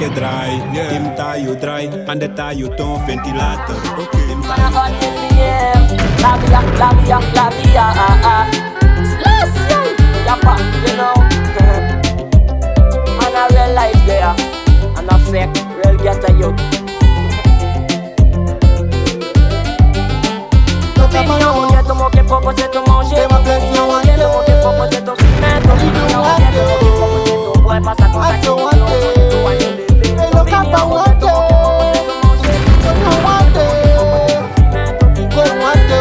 que dry. Him tie you dry, and the tie you ton ventilator. Okay. Him tie Man, on the la via, Yapa, you know. And a real life there, and a fake, real get a youth. Opinion, mon ghetto, mon qui propose de manger. Opinion, mon ghetto, mon qui propose de fumer. Opinion, mon ghetto, mon qui propose de boire. Pas ça comme ça qui nous fait, on va nous lever. Opinion, mon ghetto, mon qui propose de manger. Opinion, mon ghetto, mon qui propose de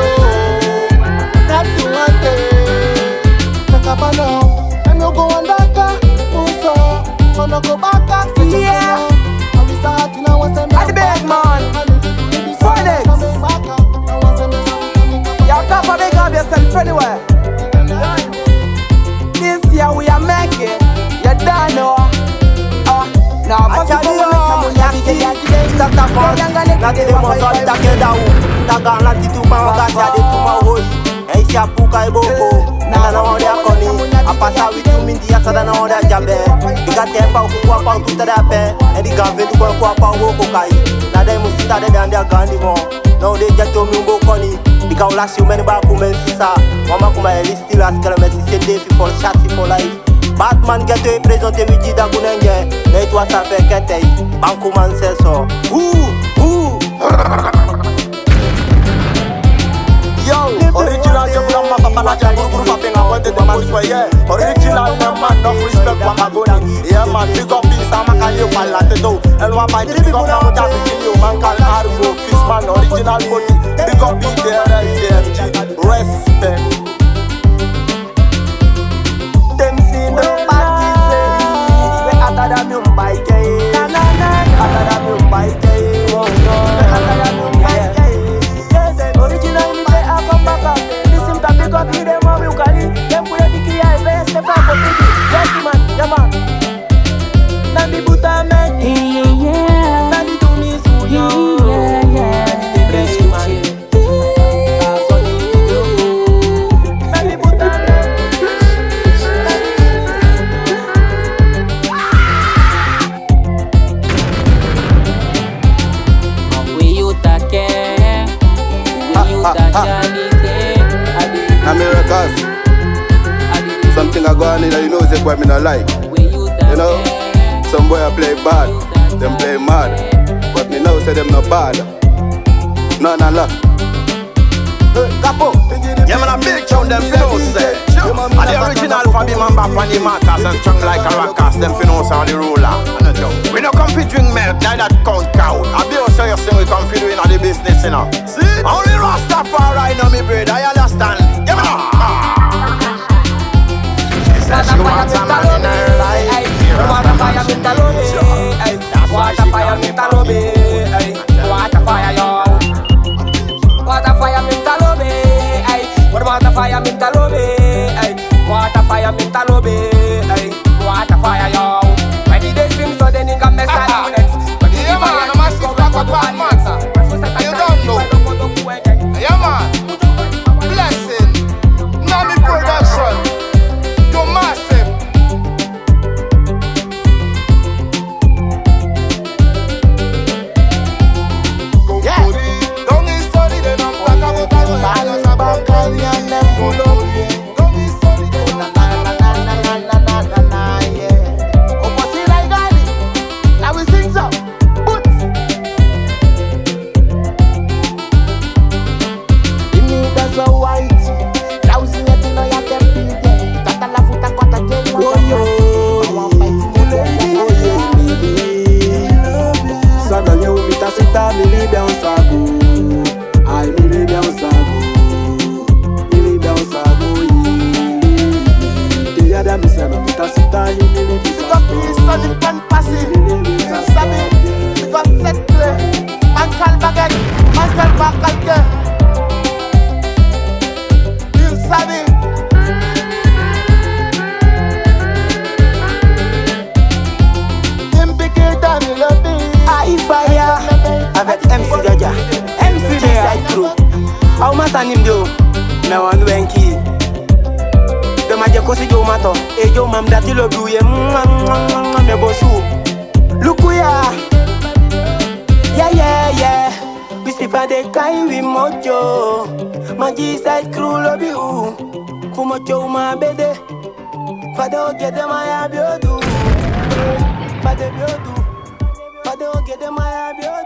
anywhere. This year we are making, you don't know. Now I tell you, now they just told me Bokoni. Because last year many back women sisa. Mama kuma eli still as calamity say day for chassis for life. Batman get to represent with Jida Gunenge. Na it was a fake kete. Banku man says so. Yo, original Jabra Papa Nacha Guru Fapping I wanted the man for yeah. Original man, no respect Mamagoni. Yeah man, big up in Samakali Palatedo. And one man big up now that you man call Argo Fishman, original body. Big up in there, respect. Them see nobody say we after the Mumbai gay. After the Mumbai gay. Oh no, after the Mumbai gay. Yes, original me say I come back up. Listen to big up in them how you call it. Them put the key I best the fight for people. Yes man, yeah man. Nandi buta man, yeah. Nandi do me so yeah. Americas. Something I go on in, you know, say what me not like. You know, some boy I play bad, them play mad, but me know say them not bad. None love. Capo, yeah man, a big tune them know say. And the original for the man back on the markers and strong like a rockers. Them finance on the ruler. We don't come fi drink milk, like that count cow. I be also you say we come fi doing all the business, you know. See, only Rastafari know me bread, I understand. Yeah man. She said she wants a man in her life. Water fire me talobe, water fire me talobe, water fire yo. Water fire me talobe, water fire me talobe, water fire me talobe, water fire yo. When the day seems so then you can mess around next. But the fire no must go back up on matter. You don't know. Yeah man. Blessing. Nami production. Too massive. Look where I we mojo. My G-side crew love you. Fumocho my bede. Fado get them I have you do. Fado get them I have you